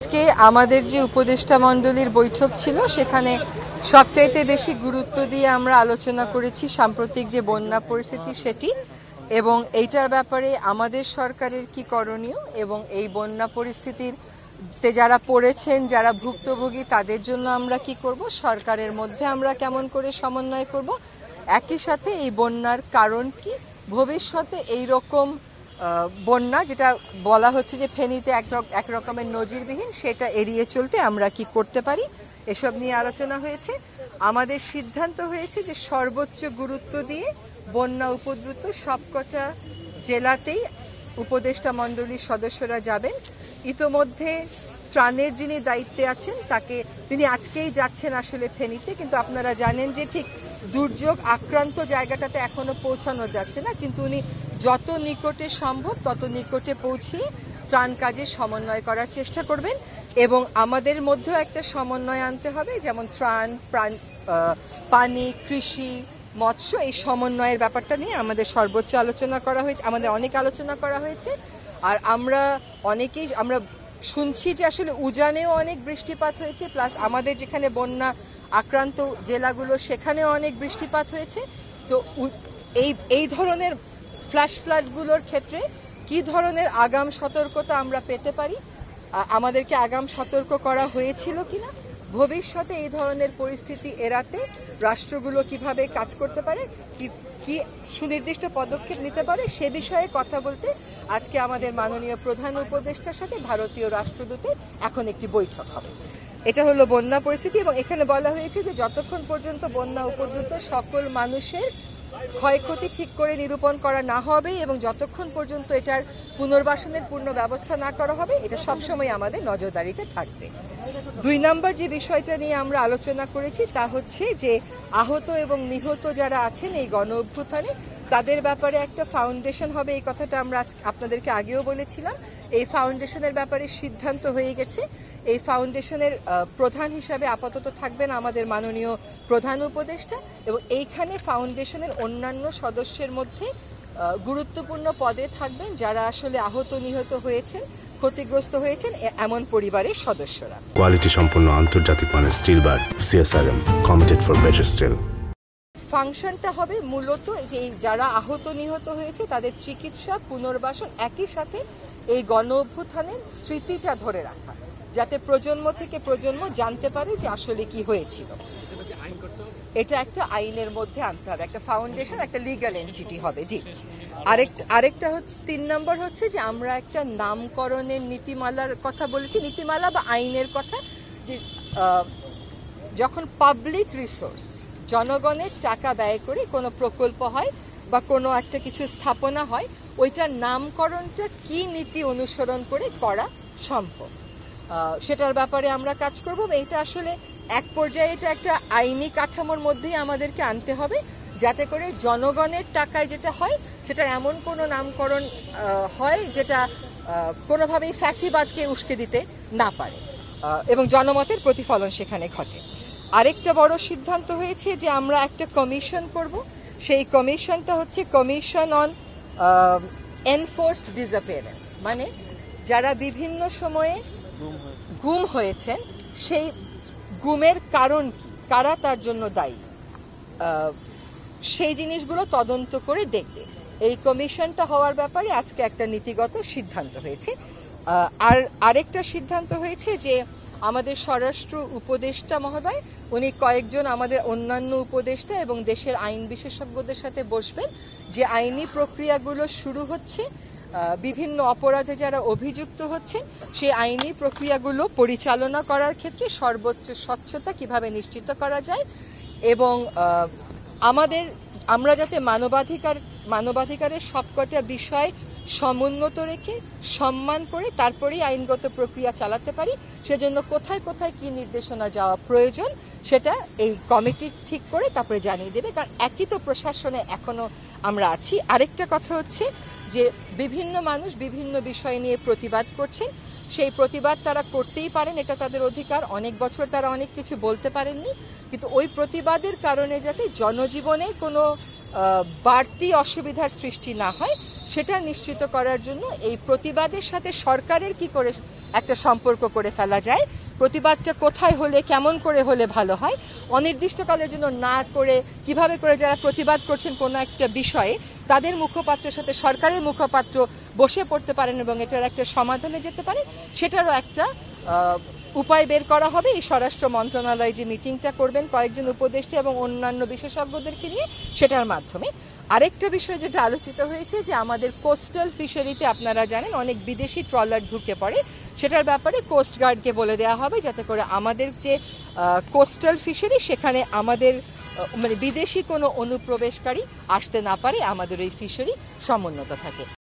আজকে আমাদের যে উপদেষ্টা মণ্ডলীর বৈঠক ছিল সেখানে সবচাইতে বেশি গুরুত্ব দিয়ে আমরা আলোচনা করেছি সাম্প্রতিক যে বন্যা পরিস্থিতি সেটি এবং এইটার ব্যাপারে আমাদের সরকারের কি করণীয় এবং এই বন্যা পরিস্থিতিতে যারা পড়েছেন যারা ভুক্তভোগী তাদের জন্য আমরা কি করব, সরকারের মধ্যে আমরা কেমন করে সমন্বয় করব, একই সাথে এই বন্যার কারণ কি, ভবিষ্যতে এই রকম বন্যা যেটা বলা হচ্ছে যে ফেনীতে এক রকমের নজিরবিহীন সেটা এড়িয়ে চলতে আমরা কি করতে পারি, এসব নিয়ে আলোচনা হয়েছে। আমাদের সিদ্ধান্ত হয়েছে যে সর্বোচ্চ গুরুত্ব দিয়ে বন্যা উপদ্রুত সবকটা জেলাতেই উপদেষ্টা মণ্ডলীর সদস্যরা যাবেন। ইতোমধ্যে ত্রাণের যিনি দায়িত্বে আছেন তিনি আজকেই যাচ্ছেন আসলে ফেনীতে, কিন্তু আপনারা জানেন যে ঠিক দুর্যোগ আক্রান্ত জায়গাটাতে এখনো পৌঁছানো যাচ্ছে না, কিন্তু উনি যত নিকটে সম্ভব তত নিকটে পৌঁছিয়ে ত্রাণ কাজে সমন্বয় করার চেষ্টা করবেন এবং আমাদের মধ্যেও একটা সমন্বয় আনতে হবে, যেমন ত্রাণ, পানি, কৃষি, মৎস্য, এই সমন্বয়ের ব্যাপারটা নিয়ে আমাদের সর্বোচ্চ আলোচনা করা হয়েছে, আমাদের অনেক আলোচনা করা হয়েছে। আর আমরা শুনছি যে আসলে উজানেও অনেক বৃষ্টিপাত হয়েছে, প্লাস আমাদের যেখানে বন্যা আক্রান্ত জেলাগুলো সেখানেও অনেক বৃষ্টিপাত হয়েছে। তো এই ধরনের ফ্ল্যাশ ফ্লাডগুলোর ক্ষেত্রে কি ধরনের আগাম সতর্কতা আমরা পেতে পারি, আমাদেরকে আগাম সতর্ক করা হয়েছিল কিনা, ভবিষ্যতে এই ধরনের পরিস্থিতি এড়াতে রাষ্ট্রগুলো কিভাবে কাজ করতে পারে, কি সুনির্দিষ্ট পদক্ষেপ নিতে পারে, সে বিষয়ে কথা বলতে আজকে আমাদের মাননীয় প্রধান উপদেষ্টার সাথে ভারতীয় রাষ্ট্রদূতের এখন একটি বৈঠক হবে। এটা হলো বন্যা পরিস্থিতি এবং এখানে বলা হয়েছে যে যতক্ষণ পর্যন্ত বন্যা উপদ্রুত সকল মানুষের ক্ষয়ক্ষতি ঠিক করে নিরূপণ করা না হবে এবং যতক্ষণ পর্যন্ত এটার পুনর্বাসনের পূর্ণ ব্যবস্থা না করা হবে, এটা সবসময় আমাদের নজরদারিতে থাকবে। 2 নম্বর যে বিষয়টা নিয়ে আমরা আলোচনা করেছি তা হচ্ছে যে আহত এবং নিহত যারা আছেন এই গণ অভ্যুত্থানে তাদের ব্যাপারে একটা ফাউন্ডেশন হবে, এই কথাটা আমরা আপনাদেরকে আগেও বলেছিলাম। এই ফাউন্ডেশনের ব্যাপারে সিদ্ধান্ত হয়ে গেছে। এই ফাউন্ডেশনের প্রধান হিসাবে আপাতত থাকবেন আমাদের মাননীয় প্রধান উপদেষ্টা এবং এইখানে ফাউন্ডেশনের অন্যান্য সদস্যের মধ্যে গুরুত্বপূর্ণ পদে থাকবেন যারা আসলে আহত নিহত হয়েছেন, ক্ষতিগ্রস্ত হয়েছেন এমন পরিবারের সদস্যরা। কোয়ালিটি সম্পন্ন আন্তর্জাতিক মানের still bar CSRM, committed for better still. ফাংশনটা হবে মূলত যে যারা আহত নিহত হয়েছে তাদের চিকিৎসা, পুনর্বাসন, একই সাথে এই গণ অভ্যুত্থানের স্মৃতিটা ধরে রাখা, যাতে প্রজন্ম থেকে প্রজন্ম জানতে পারে যে আসলে কি হয়েছিল। এটা একটা আইনের মধ্যে আনতে হবে, একটা ফাউন্ডেশন, একটা লিগ্যাল এন্টিটি হবে। জি, আরেকটা হচ্ছে 3 নম্বর হচ্ছে যে আমরা একটা নামকরণের নীতিমালার কথা বলেছি, নীতিমালা বা আইনের কথা, যে যখন পাবলিক রিসোর্স জনগণের টাকা ব্যয় করে কোনো প্রকল্প হয় বা কোনো একটা কিছু স্থাপনা হয়, ওইটার নামকরণটা কি নীতি অনুসরণ করে করা সম্ভব সেটার ব্যাপারে আমরা কাজ করব। এটা আসলে এক পর্যায়ে এটা একটা আইনি কাঠামোর মধ্যেই আমাদেরকে আনতে হবে, যাতে করে জনগণের টাকায় যেটা হয় সেটার এমন কোনো নামকরণ হয় যেটা কোনোভাবেই ফ্যাসিবাদকে উস্কে দিতে না পারে এবং জনমতের প্রতিফলন সেখানে ঘটে। আরেকটা বড় সিদ্ধান্ত হয়েছে যে আমরা একটা কমিশন করব, সেই কমিশনটা হচ্ছে কমিশন অন এনফোর্সড ডিসঅ্যাপিয়ারেন্স, মানে যারা বিভিন্ন সময়ে গুম হয়েছেন সেই গুমের কারণ কি, কারা তার জন্য দায়ী, সেই জিনিসগুলো তদন্ত করে দেখবে। এই কমিশনটা হওয়ার ব্যাপারে আজকে একটা নীতিগত সিদ্ধান্ত হয়েছে। আর আরেকটা সিদ্ধান্ত হয়েছে যে আমাদের স্বরাষ্ট্র উপদেষ্টা মহোদয় উনি কয়েকজন আমাদের অন্যান্য উপদেষ্টা এবং দেশের আইন বিশেষজ্ঞদের সাথে বসবেন, যে আইনি প্রক্রিয়াগুলো শুরু হচ্ছে, বিভিন্ন অপরাধে যারা অভিযুক্ত হচ্ছেন সেই আইনি প্রক্রিয়াগুলো পরিচালনা করার ক্ষেত্রে সর্বোচ্চ স্বচ্ছতা কিভাবে নিশ্চিত করা যায় এবং আমরা যাতে মানবাধিকারের সবকটা বিষয় সমুন্নত রেখে সম্মান করে তারপরেই আইনগত প্রক্রিয়া চালাতে পারি, সেজন্য কোথায় কোথায় কি নির্দেশনা যাওয়া প্রয়োজন সেটা এই কমিটি ঠিক করে তারপরে জানিয়ে দেবে, কারণ একই তো প্রশাসনে এখনো আমরা আছি। আরেকটা কথা হচ্ছে যে বিভিন্ন মানুষ বিভিন্ন বিষয় নিয়ে প্রতিবাদ করছেন, সেই প্রতিবাদ তারা করতেই পারেন, এটা তাদের অধিকার। অনেক বছর তারা অনেক কিছু বলতে পারেননি, কিন্তু ওই প্রতিবাদের কারণে যাতে জনজীবনে কোনো বাড়তি অসুবিধার সৃষ্টি না হয় সেটা নিশ্চিত করার জন্য এই প্রতিবাদের সাথে সরকারের কি করে একটা সম্পর্ক করে ফেলা যায়। প্রতিবাদটা কোথায় হলে কেমন করে হলে ভালো হয়, অনির্দিষ্টকালের জন্য না করে কিভাবে করে যারা প্রতিবাদ করছেন কোনো একটা বিষয়ে তাদের মুখপাত্রের সাথে সরকারের মুখপাত্র বসে পড়তে পারেন এবং এটার একটা সমাধানে যেতে পারে, সেটারও একটা উপায় বের করা হবে। এই স্বরাষ্ট্র মন্ত্রণালয় যে মিটিংটা করবেন কয়েকজন উপদেষ্টা এবং অন্যান্য বিশেষজ্ঞদেরকে নিয়ে, সেটার মাধ্যমে। আরেকটা বিষয় যেটা আলোচিত হয়েছে যে আমাদের কোস্টাল ফিশারিতে আপনারা জানেন অনেক বিদেশি ট্রলার ঢুকে পড়ে, সেটার ব্যাপারে কোস্টগার্ডকে বলে দেওয়া হবে যাতে করে আমাদের যে কোস্টাল ফিশারি সেখানে আমাদের মানে বিদেশি কোনো অনুপ্রবেশকারী আসতে না পারে, আমাদের এই ফিশারি সমুন্নত থাকে।